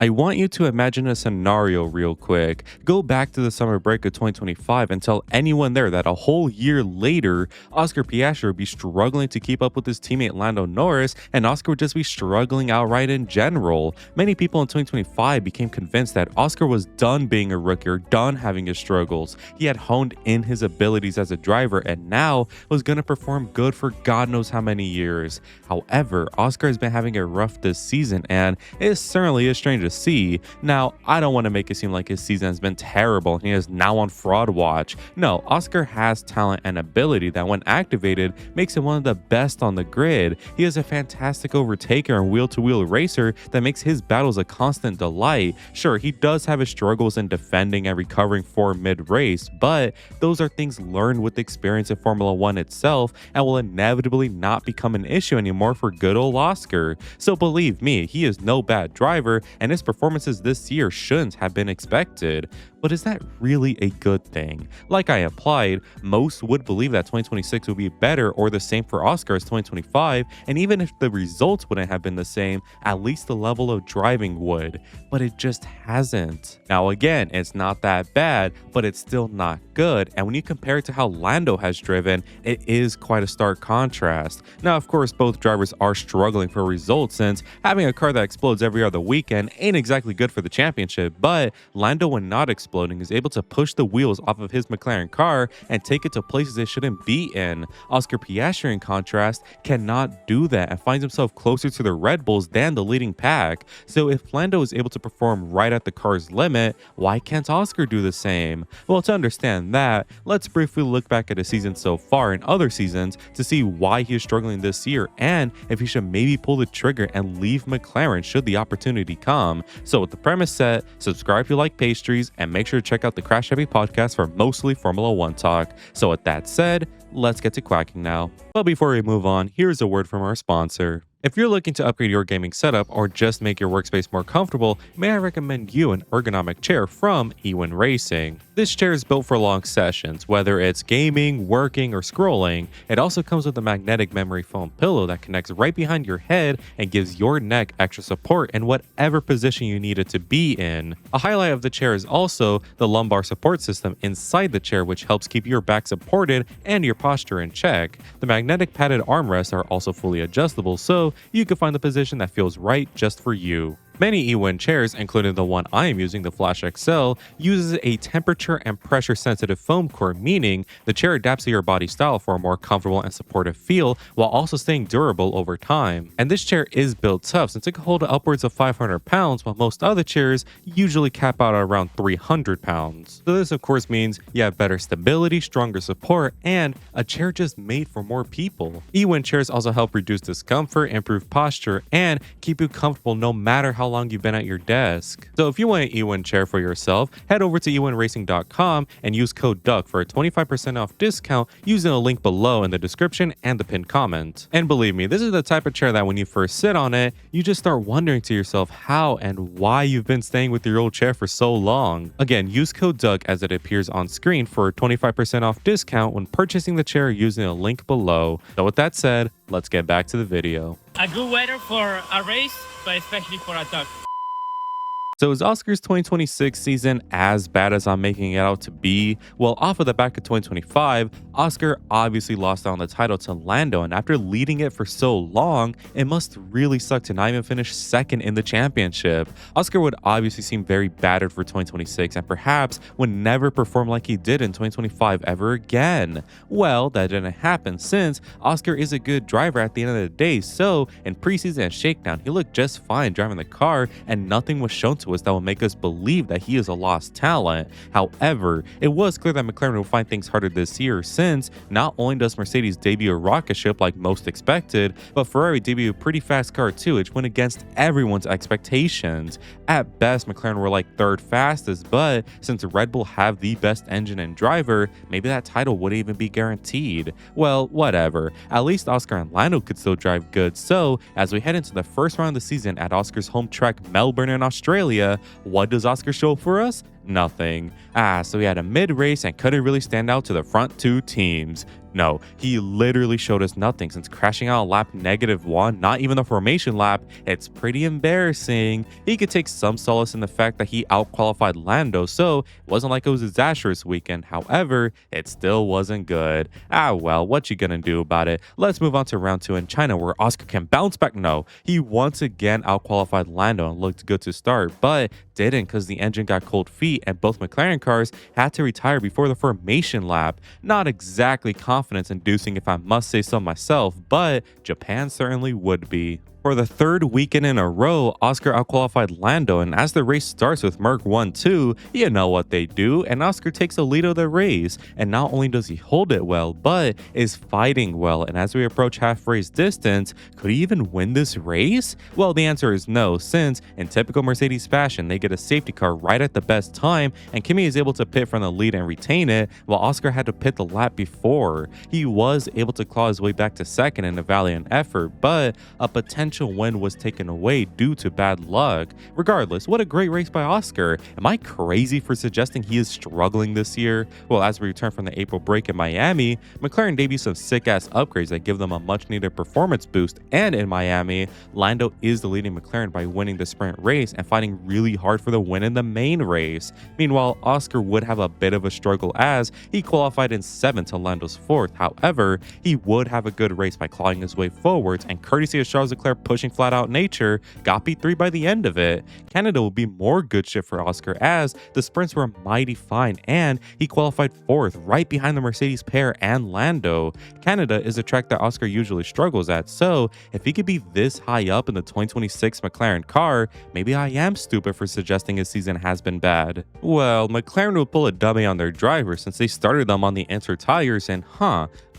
I want you to imagine a scenario real quick. Go back to the summer break of 2025 and tell anyone there that a whole year later, Oscar Piastri would be struggling to keep up with his teammate Lando Norris, and Oscar would just be struggling outright in general. Many people in 2025 became convinced that Oscar was done being a rookie or done having his struggles. He had honed in his abilities as a driver and now was going to perform good for God knows how many years. However, Oscar has been having a rough this season, and it certainly is strange to see. Now, I don't want to make it seem like his season has been terrible and he is now on fraud watch. No, Oscar has talent and ability that when activated makes him one of the best on the grid. He is a fantastic overtaker and wheel-to-wheel racer that makes his battles a constant delight. Sure, he does have his struggles in defending and recovering for mid-race, but those are things learned with experience in Formula 1 itself and will inevitably not become an issue anymore for good old Oscar. So believe me, he is no bad driver and his performances this year shouldn't have been expected. But is that really a good thing? Like I implied, most would believe that 2026 would be better or the same for Oscar as 2025, and even if the results wouldn't have been the same, at least the level of driving would. But it just hasn't. Now again, it's not that bad, but it's still not good, and when you compare it to how Lando has driven, it is quite a stark contrast. Now of course, both drivers are struggling for results since having a car that explodes every other weekend ain't exactly good for the championship, but Lando, when not exploding, is able to push the wheels off of his McLaren car and take it to places it shouldn't be in. Oscar Piastri, in contrast, cannot do that and finds himself closer to the Red Bulls than the leading pack. So if Lando is able to perform right at the car's limit, why can't Oscar do the same? Well, to understand that, let's briefly look back at his season so far and other seasons to see why he is struggling this year and if he should maybe pull the trigger and leave McLaren should the opportunity come. So with the premise set, subscribe if you like pastries and make sure to check out the Crash Heavy podcast for mostly Formula 1 talk. So with that said, let's get to quacking now. But before we move on, here's a word from our sponsor. If you're looking to upgrade your gaming setup or just make your workspace more comfortable, may I recommend you an ergonomic chair from Ewin Racing. This chair is built for long sessions, whether it's gaming, working, or scrolling. It also comes with a magnetic memory foam pillow that connects right behind your head and gives your neck extra support in whatever position you need it to be in. A highlight of the chair is also the lumbar support system inside the chair, which helps keep your back supported and your posture in check. The magnetic padded armrests are also fully adjustable, so you can find the position that feels right just for you. Many Ewin chairs, including the one I am using, the Flash XL, uses a temperature and pressure sensitive foam core, meaning the chair adapts to your body style for a more comfortable and supportive feel while also staying durable over time. And this chair is built tough since it can hold upwards of 500 pounds, while most other chairs usually cap out at around 300 pounds. So this of course means you have better stability, stronger support, and a chair just made for more people. Ewin chairs also help reduce discomfort, improve posture, and keep you comfortable no matter how long you've been at your desk. So if you want an Ewin chair for yourself, head over to ewinracing.com and use code DUCK for a 25% off discount using a link below in the description and the pinned comment. And believe me, this is the type of chair that when you first sit on it, you just start wondering to yourself how and why you've been staying with your old chair for so long. Again, use code DUCK as it appears on screen for a 25% off discount when purchasing the chair using a link below. So with that said, let's get back to the video. A good weather for a race, but especially for a duck. So is Oscar's 2026 season as bad as I'm making it out to be? Well, off of the back of 2025, Oscar obviously lost out on the title to Lando, and after leading it for so long, it must really suck to not even finish second in the championship. Oscar would obviously seem very battered for 2026 and perhaps would never perform like he did in 2025 ever again. Well, that didn't happen since Oscar is a good driver at the end of the day, so in preseason and shakedown, he looked just fine driving the car and nothing was shown to us that will make us believe that he is a lost talent. However, it was clear that McLaren will find things harder this year since not only does Mercedes debut a rocket ship like most expected, but Ferrari debut a pretty fast car too, which went against everyone's expectations. At best, McLaren were like third fastest, but since Red Bull have the best engine and driver, maybe that title wouldn't even be guaranteed. Well, whatever. At least Oscar and Lando could still drive good. So as we head into the first round of the season at Oscar's home track Melbourne in Australia, what does Oscar show for us? Nothing. So he had a mid-race and couldn't really stand out to the front two teams. No, he literally showed us nothing since crashing out lap -1, not even the formation lap. It's pretty embarrassing. He could take some solace in the fact that he outqualified Lando, so it wasn't like it was a disastrous weekend. However, it still wasn't good. Well, what you gonna do about it? Let's move on to round 2 in China, where Oscar can bounce back. No, he once again outqualified Lando and looked good to start, but didn't because the engine got cold feet and both McLaren cars had to retire before the formation lap. Not exactly confidence inducing if I must say so myself, but Japan certainly would be. For the third weekend in a row, Oscar outqualified Lando, and as the race starts with Merc 1-2, you know what they do, and Oscar takes the lead of the race. And not only does he hold it well, but is fighting well, and as we approach half race distance, could he even win this race? Well, the answer is no, since in typical Mercedes fashion, they get a safety car right at the best time, and Kimi is able to pit from the lead and retain it, while Oscar had to pit the lap before. He was able to claw his way back to second in a valiant effort, but a potential win was taken away due to bad luck. Regardless, what a great race by Oscar. Am I crazy for suggesting he is struggling this year? Well, as we return from the April break in Miami, McLaren debuts some sick-ass upgrades that give them a much-needed performance boost, and in Miami, Lando is the leading McLaren by winning the sprint race and fighting really hard for the win in the main race. Meanwhile, Oscar would have a bit of a struggle as he qualified in 7th to Lando's 4th. However, he would have a good race by clawing his way forwards, and courtesy of Charles Leclerc pushing flat out nature, got P3 by the end of it. Canada will be more good shit for Oscar as the sprints were mighty fine and he qualified 4th right behind the Mercedes pair and Lando. Canada is a track that Oscar usually struggles at, so if he could be this high up in the 2026 McLaren car, maybe I am stupid for suggesting his season has been bad. Well, McLaren would pull a dummy on their driver since they started them on the Inter tires, and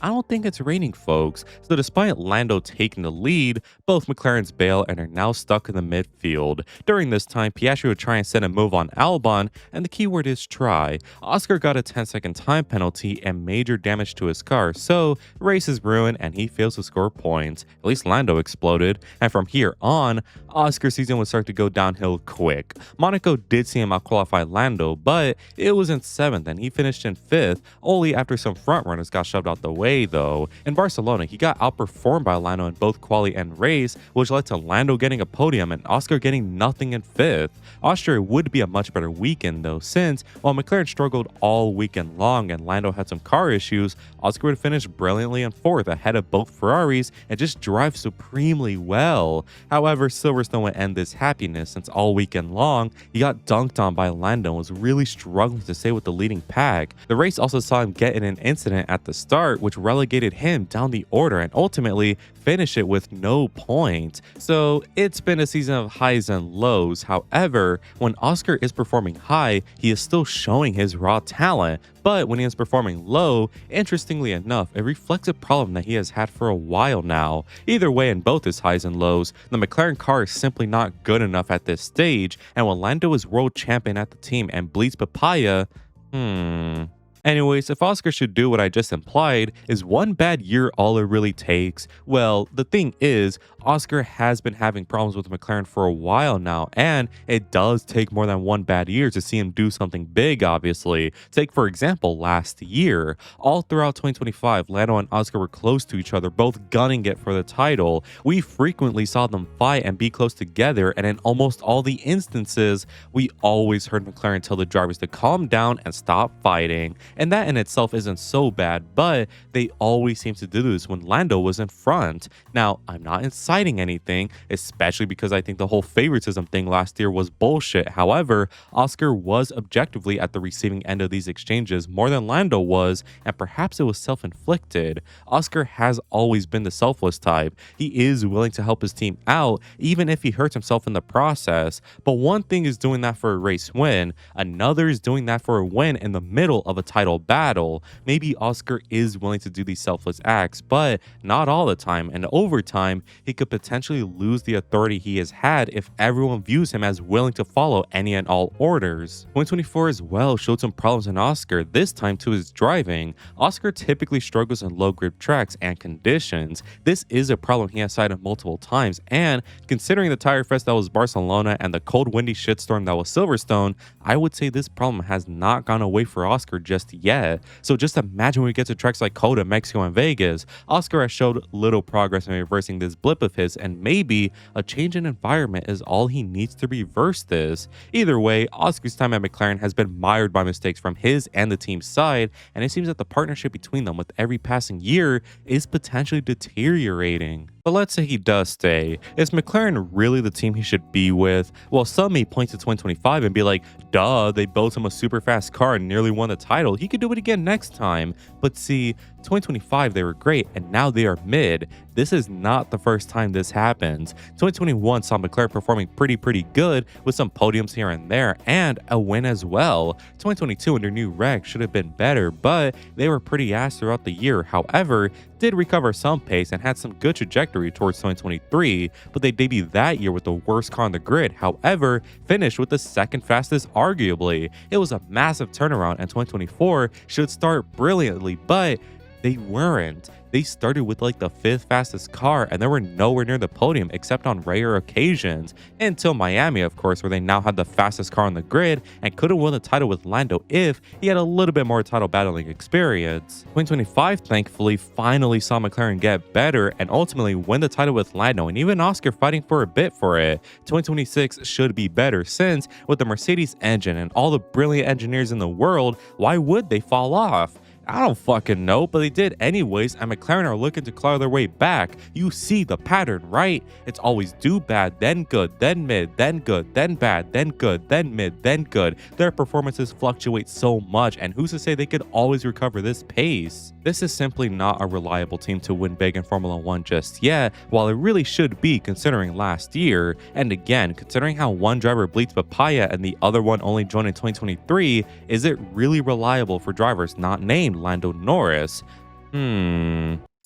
I don't think it's raining, folks. So despite Lando taking the lead, both McLarens bail and are now stuck in the midfield. During this time, Piastri would try and send a move on Albon, and the keyword is try. Oscar got a 10-second time penalty and major damage to his car, so the race is ruined and he fails to score points. At least Lando exploded, and from here on, Oscar's season would start to go downhill quick. Monaco did see him outqualify Lando, but it was in 7th and he finished in 5th, only after some front runners got shoved out the way though. In Barcelona, he got outperformed by Lando in both quali and race, which led to Lando getting a podium and Oscar getting nothing in 5th. Austria would be a much better weekend though, since while McLaren struggled all weekend long and Lando had some car issues, Oscar would finish brilliantly in 4th ahead of both Ferraris and just drive supremely well. However, Silverstone would end this happiness since all weekend long, he got dunked on by Lando and was really struggling to stay with the leading pack. The race also saw him get in an incident at the start, which relegated him down the order and ultimately finish it with no points. So it's been a season of highs and lows. However, when Oscar is performing high, he is still showing his raw talent. But when he is performing low, interestingly enough, it reflects a problem that he has had for a while now. Either way, in both his highs and lows, the McLaren car is simply not good enough at this stage, and when Lando is world champion at the team and bleeds papaya, Anyways, if Oscar should do what I just implied, is one bad year all it really takes? Well, the thing is, Oscar has been having problems with McLaren for a while now, and it does take more than one bad year to see him do something big, obviously. Take, for example, last year. All throughout 2025, Lando and Oscar were close to each other, both gunning it for the title. We frequently saw them fight and be close together, and in almost all the instances, we always heard McLaren tell the drivers to calm down and stop fighting. And that in itself isn't so bad, but they always seem to do this when Lando was in front. Now, I'm not inciting anything, especially because I think the whole favoritism thing last year was bullshit. However, Oscar was objectively at the receiving end of these exchanges more than Lando was, and perhaps it was self-inflicted. Oscar has always been the selfless type. He is willing to help his team out, even if he hurts himself in the process. But one thing is doing that for a race win, another is doing that for a win in the middle of a title title battle. Maybe Oscar is willing to do these selfless acts, but not all the time, and over time, he could potentially lose the authority he has had if everyone views him as willing to follow any and all orders. 2024 as well showed some problems in Oscar, this time to his driving. Oscar typically struggles in low grip tracks and conditions. This is a problem he has cited multiple times, and considering the tire fest that was Barcelona and the cold windy shitstorm that was Silverstone, I would say this problem has not gone away for Oscar just yet. So just imagine when we get to tracks like Coda, Mexico, and Vegas, Oscar has showed little progress in reversing this blip of his, and maybe a change in environment is all he needs to reverse this. Either way, Oscar's time at McLaren has been mired by mistakes from his and the team's side, and it seems that the partnership between them with every passing year is potentially deteriorating. But let's say he does stay. Is McLaren really the team he should be with? Well, some may point to 2025 and be like, duh, they built him a super fast car and nearly won the title. He could do it again next time. But see, 2025 they were great and now they are mid. This is not the first time this happens. 2021 saw McLaren performing pretty good with some podiums here and there and a win as well. 2022 under new reg should have been better, but they were pretty ass throughout the year. However, did recover some pace and had some good trajectory towards 2023, but they debuted that year with the worst car on the grid. However, finished with the second fastest arguably. It was a massive turnaround, and 2024 should start brilliantly, but they weren't. They started with like the 5th fastest car and they were nowhere near the podium except on rare occasions. Until Miami, of course, where they now had the fastest car on the grid and could have won the title with Lando if he had a little bit more title battling experience. 2025, thankfully, finally saw McLaren get better and ultimately win the title with Lando, and even Oscar fighting for a bit for it. 2026 should be better since, with the Mercedes engine and all the brilliant engineers in the world, why would they fall off? I don't fucking know, but they did anyways, and McLaren are looking to claw their way back. You see the pattern, right? It's always do bad, then good, then mid, then good, then bad, then good, then mid, then good. Their performances fluctuate so much, and who's to say they could always recover this pace? This is simply not a reliable team to win big in Formula 1 just yet, while it really should be considering last year. And again, considering how one driver bleeds papaya and the other one only joined in 2023, is it really reliable for drivers not named Lando Norris?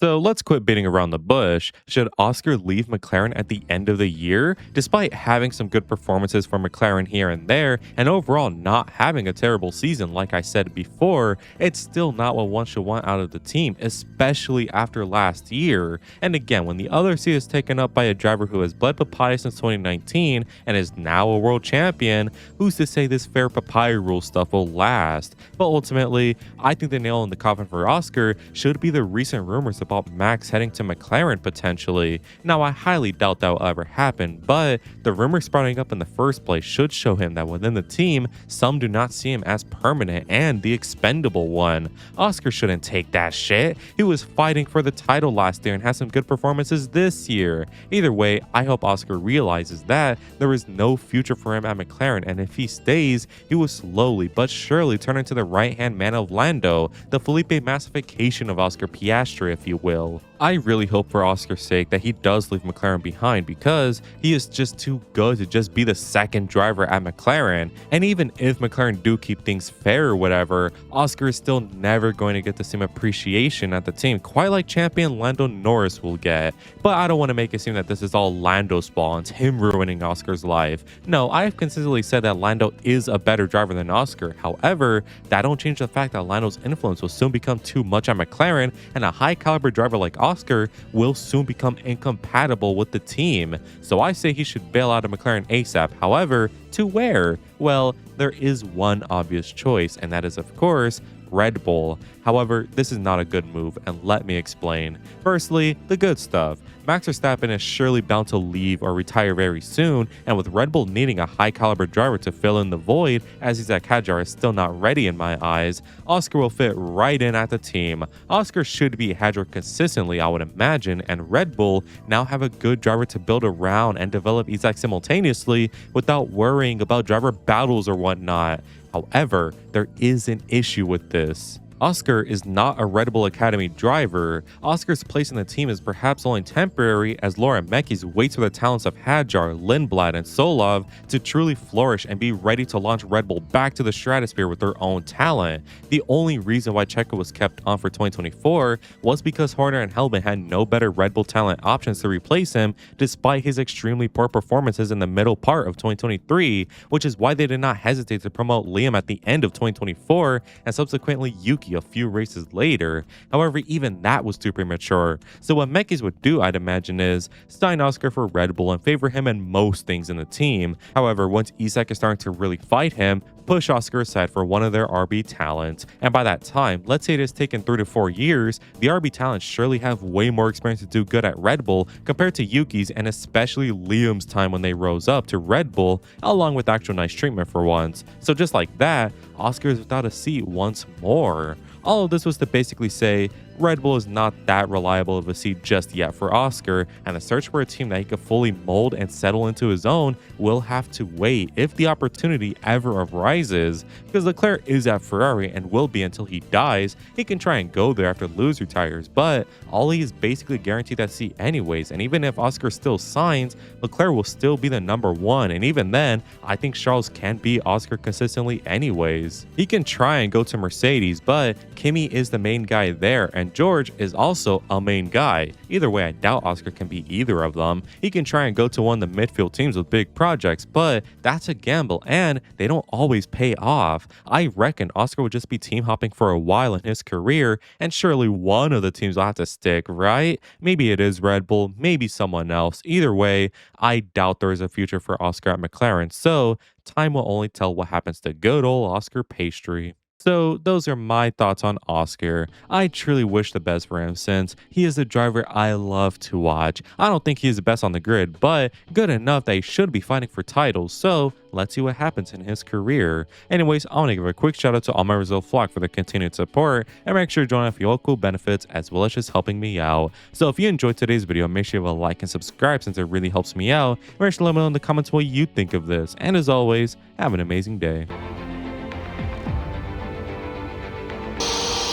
So let's quit beating around the bush. Should Oscar leave McLaren at the end of the year? Despite having some good performances for McLaren here and there, and overall not having a terrible season like I said before, it's still not what one should want out of the team, especially after last year. And again, when the other seat is taken up by a driver who has bled papaya since 2019 and is now a world champion, who's to say this fair papaya rule stuff will last? But ultimately, I think the nail in the coffin for Oscar should be the recent rumors about Max heading to McLaren potentially. Now, I highly doubt that will ever happen, but the rumor sprouting up in the first place should show him that within the team, some do not see him as permanent and the expendable one. Oscar shouldn't take that shit. He was fighting for the title last year and has some good performances this year. Either way, I hope Oscar realizes that there is no future for him at McLaren, and if he stays, he will slowly but surely turn into the right-hand man of Lando, the Felipe massification of Oscar Piastri, if you will. I really hope for Oscar's sake that he does leave McLaren behind, because he is just too good to just be the second driver at McLaren. And even if McLaren do keep things fair or whatever, Oscar is still never going to get the same appreciation at the team, quite like champion Lando Norris will get. But I don't want to make it seem that this is all Lando's fault and him ruining Oscar's life. No, I have consistently said that Lando is a better driver than Oscar. However, that don't change the fact that Lando's influence will soon become too much at McLaren, and a high caliber driver like Oscar will soon become incompatible with the team. So I say he should bail out of McLaren ASAP. However, to where? Well, there is one obvious choice, and that is, of course, Red Bull. However, this is not a good move, and let me explain. Firstly, the good stuff. Max Verstappen is surely bound to leave or retire very soon, and with Red Bull needing a high caliber driver to fill in the void, as Isaac Hadjar is still not ready in my eyes, Oscar will fit right in at the team. Oscar should be Hadjar consistently, I would imagine, and Red Bull now have a good driver to build around and develop Isaac simultaneously without worrying about driver battles or whatnot. However, there is an issue with this. Oscar is not a Red Bull Academy driver. Oscar's place in the team is perhaps only temporary, as Laura Mekis waits for the talents of Hadjar, Lindblad, and Solov to truly flourish and be ready to launch Red Bull back to the stratosphere with their own talent. The only reason why Checo was kept on for 2024 was because Horner and Hellman had no better Red Bull talent options to replace him, despite his extremely poor performances in the middle part of 2023, which is why they did not hesitate to promote Liam at the end of 2024 and subsequently Yuki a few races later. However, even that was too premature. So what Mekis would do, I'd imagine, is sign Oscar for Red Bull and favor him in most things in the team. However, once Isak is starting to really fight him, push Oscar aside for one of their RB talents. And by that time, let's say it has taken 3 to 4 years, the RB talents surely have way more experience to do good at Red Bull compared to Yuki's and especially Liam's time when they rose up to Red Bull, along with actual nice treatment for once. So just like that, Oscar is without a seat once more. All of this was to basically say Red Bull is not that reliable of a seat just yet for Oscar, and the search for a team that he could fully mold and settle into his own will have to wait if the opportunity ever arises, because Leclerc is at Ferrari and will be until he dies. He can try and go there after Lewis retires, but Ollie is basically guaranteed that seat anyways, and even if Oscar still signs, Leclerc will still be the number one, and even then, I think Charles can beat Oscar consistently anyways. He can try and go to Mercedes, but Kimi is the main guy there, and George is also a main guy. Either way, I doubt Oscar can be either of them. He can try and go to one of the midfield teams with big projects, but that's a gamble and they don't always pay off. I reckon Oscar would just be team hopping for a while in his career, and surely one of the teams will have to stick, right? Maybe it is Red Bull, maybe someone else. Either way, I doubt there is a future for Oscar at McLaren, so time will only tell what happens to good old Oscah Pastry. So those are my thoughts on Oscar. I truly wish the best for him since he is a driver I love to watch. I don't think he is the best on the grid, but good enough that he should be fighting for titles, so let's see what happens in his career. Anyways, I want to give a quick shout out to all my Brazil flock for the continued support, and make sure to join up for your cool benefits as well as just helping me out. So if you enjoyed today's video, make sure you have a like and subscribe since it really helps me out. Make sure to let me know in the comments what you think of this, and as always, have an amazing day.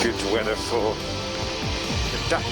Good weather for the duck.